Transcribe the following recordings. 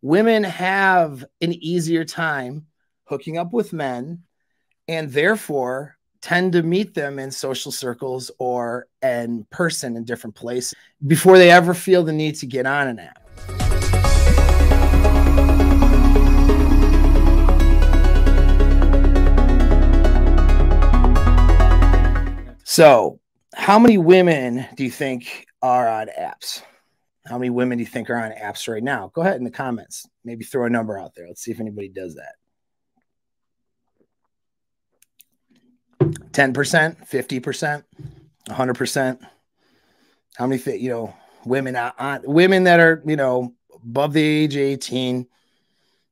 women have an easier time hooking up with men and therefore tend to meet them in social circles or in person in different places before they ever feel the need to get on an app. So how many women do you think are on apps? How many women do you think are on apps right now? Go ahead in the comments. Maybe throw a number out there. Let's see if anybody does that. 10%, 50%, 100%. How many, women that are, above the age of 18,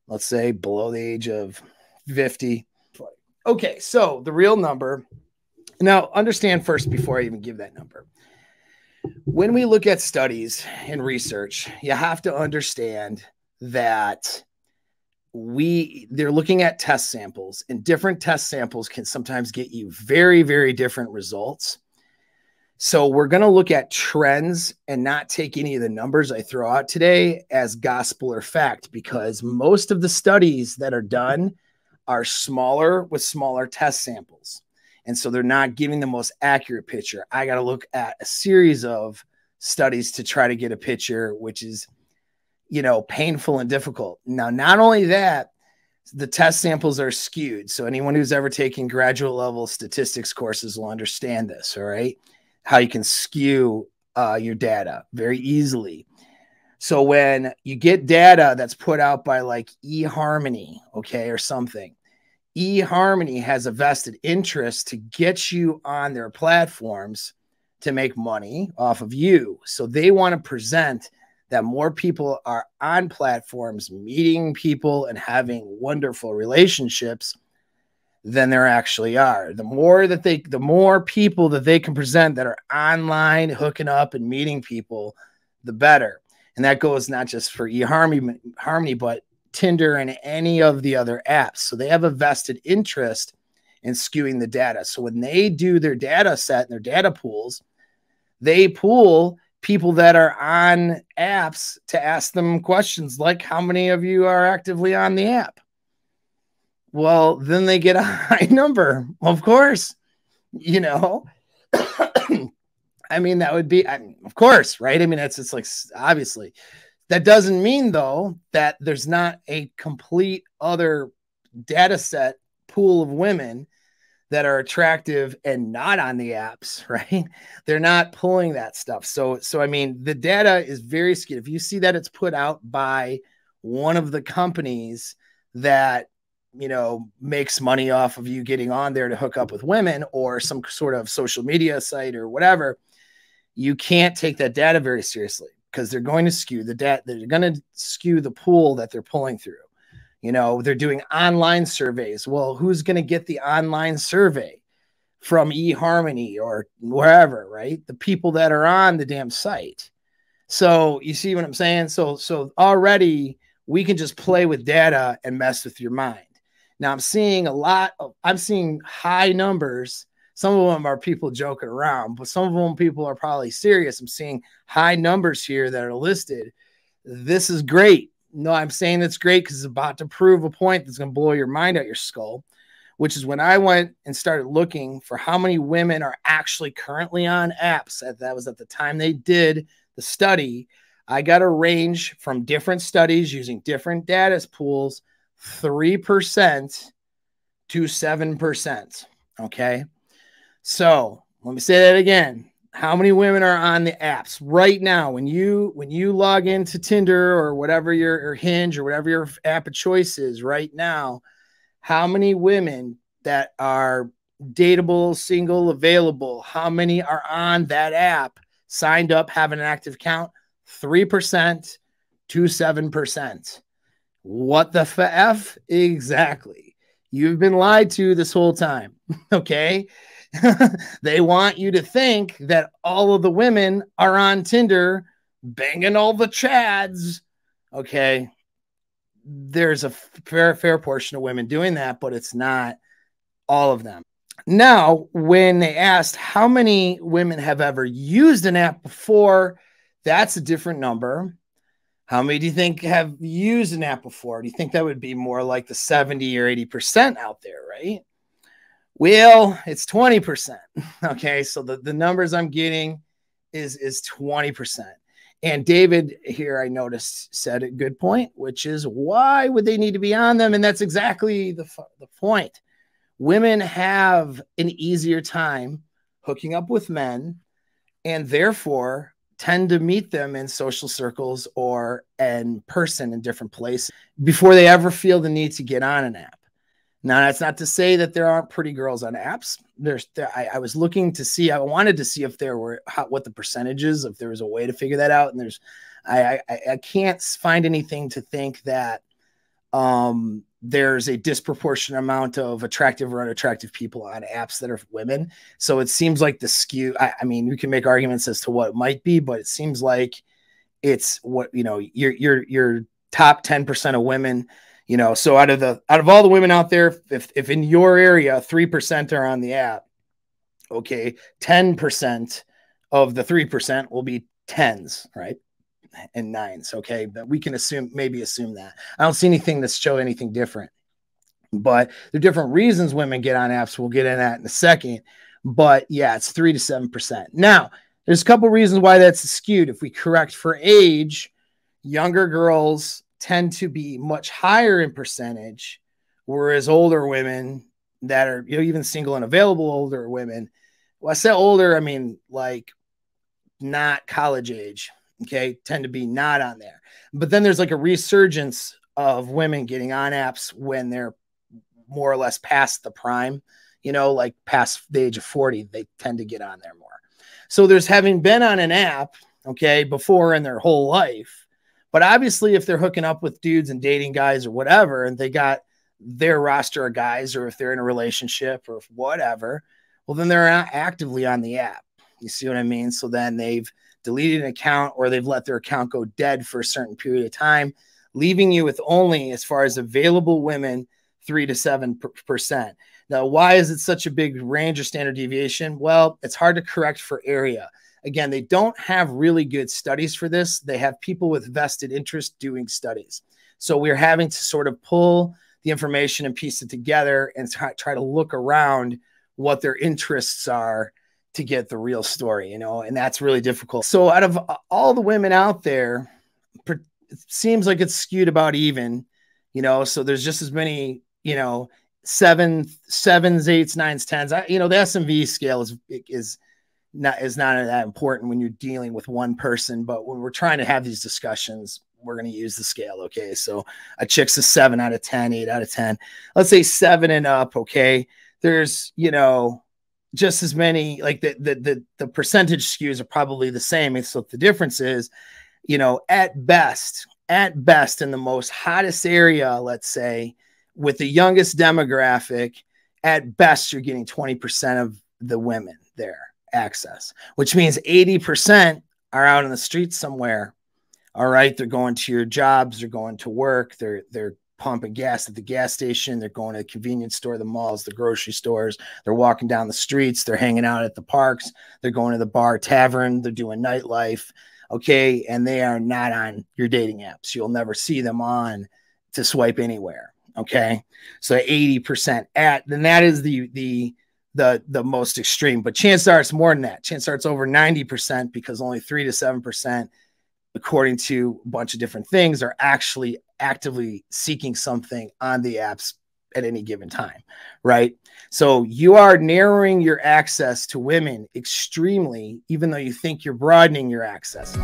let's say below the age of 50. Okay, so the real number. Now, understand first before I even give that number. When we look at studies and research, you have to understand that they're looking at test samples, and different test samples can sometimes get you very, very different results. So we're going to look at trends and not take any of the numbers I throw out today as gospel or fact, because most of the studies that are done are smaller with smaller test samples. And so they're not giving the most accurate picture. I got to look at a series of studies to try to get a picture, which is, painful and difficult. Now, not only that, the test samples are skewed. So anyone who's ever taken graduate level statistics courses will understand this, all right? How you can skew your data very easily. So when you get data that's put out by like eHarmony, okay, or something, eHarmony has a vested interest to get you on their platforms to make money off of you. So they want to present that more people are on platforms, meeting people and having wonderful relationships than there actually are. The more people that they can present that are online, hooking up and meeting people, the better. And that goes not just for eHarmony, but Tinder and any of the other apps. So they have a vested interest in skewing the data. So when they do their data set and their data pools, they pool people that are on apps to ask them questions like, how many of you are actively on the app? Well, then they get a high number, of course, I mean, that would be, of course, right? I mean, it's like, obviously. That doesn't mean, though, that there's not a complete other data set pool of women that are attractive and not on the apps, right? They're not pulling that stuff. So I mean, the data is very skewed. If you see that it's put out by one of the companies that, makes money off of you getting on there to hook up with women, or some sort of social media site or whatever, you can't take that data very seriously, because they're going to skew the data. They're going to skew the pool that they're pulling through. They're doing online surveys. Well, who's going to get the online survey from eHarmony or wherever, right? The people that are on the damn site. So you see what I'm saying? So already we can just play with data and mess with your mind. Now I'm seeing high numbers. Some of them are people joking around, but some of them people are probably serious. I'm seeing high numbers here that are listed. This is great. No, I'm saying it's great because it's about to prove a point that's going to blow your mind out your skull, which is when I went and started looking for how many women are actually currently on apps. That was at the time they did the study. I got a range from different studies using different data pools, 3% to 7%. Okay. So let me say that again. How many women are on the apps right now? When you log into Tinder or whatever or Hinge or whatever your app of choice is right now, how many women that are dateable, single, available, how many are on that app, signed up, have an active account? 3% to 7%. What the F? Exactly. You've been lied to this whole time. Okay. They want you to think that all of the women are on Tinder banging all the chads. Okay. There's a fair portion of women doing that, but it's not all of them. Now, when they asked how many women have ever used an app before, that's a different number. How many do you think have used an app before? Do you think that would be more like the 70 or 80% out there, right? Well, it's 20%. Okay, so the numbers I'm getting is 20%. And David here, I noticed, said a good point, which is why would they need to be on them? And that's exactly the point. Women have an easier time hooking up with men, and therefore tend to meet them in social circles or in person in different places before they ever feel the need to get on an app. Now, that's not to say that there aren't pretty girls on apps. I was looking to see, I wanted to see if there were, what the percentages, if there was a way to figure that out. And I can't find anything to think that there's a disproportionate amount of attractive or unattractive people on apps that are women. So it seems like the skew, I mean, you can make arguments as to what it might be, but it seems like it's what, your top 10% of women. So out of all the women out there, if in your area 3% are on the app, okay, 10% of the 3% will be 10s, right? And 9s, okay? But we can maybe assume that. I don't see anything that show anything different. But there are different reasons women get on apps. We'll get into that in a second. But yeah, it's 3 to 7%. Now, there's a couple reasons why that's skewed. If we correct for age, younger girls tend to be much higher in percentage, whereas older women that are, even single and available older women, well, I say older, I mean like not college age, okay, tend to be not on there. But then there's like a resurgence of women getting on apps when they're more or less past the prime, like past the age of 40, they tend to get on there more. So there's having been on an app, okay, before in their whole life. But obviously, if they're hooking up with dudes and dating guys or whatever, and they got their roster of guys, or if they're in a relationship or whatever, well, then they're not actively on the app. You see what I mean? So then they've deleted an account, or they've let their account go dead for a certain period of time, leaving you with only, as far as available women, 3 to 7%. Now, why is it such a big range of standard deviation? Well, it's hard to correct for area. Again, they don't have really good studies for this. They have people with vested interest doing studies. So we're having to sort of pull the information and piece it together and try to look around what their interests are to get the real story, and that's really difficult. So out of all the women out there, it seems like it's skewed about even, so there's just as many, 7s, 8s, 9s, 10s. The SMV scale is not that important when you're dealing with one person, but when we're trying to have these discussions, we're going to use the scale. Okay. So a chick's a 7 out of 10, 8 out of 10, let's say 7 and up. Okay. There's, just as many, like the percentage skews are probably the same. And so the difference is, at best in the most hottest area, let's say with the youngest demographic, at best, you're getting 20% of the women there access, which means 80% are out on the streets somewhere. All right. They're going to your jobs. They're going to work. They're pumping gas at the gas station. They're going to the convenience store, the malls, the grocery stores. They're walking down the streets. They're hanging out at the parks. They're going to the bar, tavern. They're doing nightlife. Okay. And they are not on your dating apps. You'll never see them on to swipe anywhere. Okay. So 80% then that is the most extreme, but chances are it's more than that. Chances are it's over 90% because only 3 to 7%, according to a bunch of different things, are actually actively seeking something on the apps at any given time, right? So you are narrowing your access to women extremely, even though you think you're broadening your access.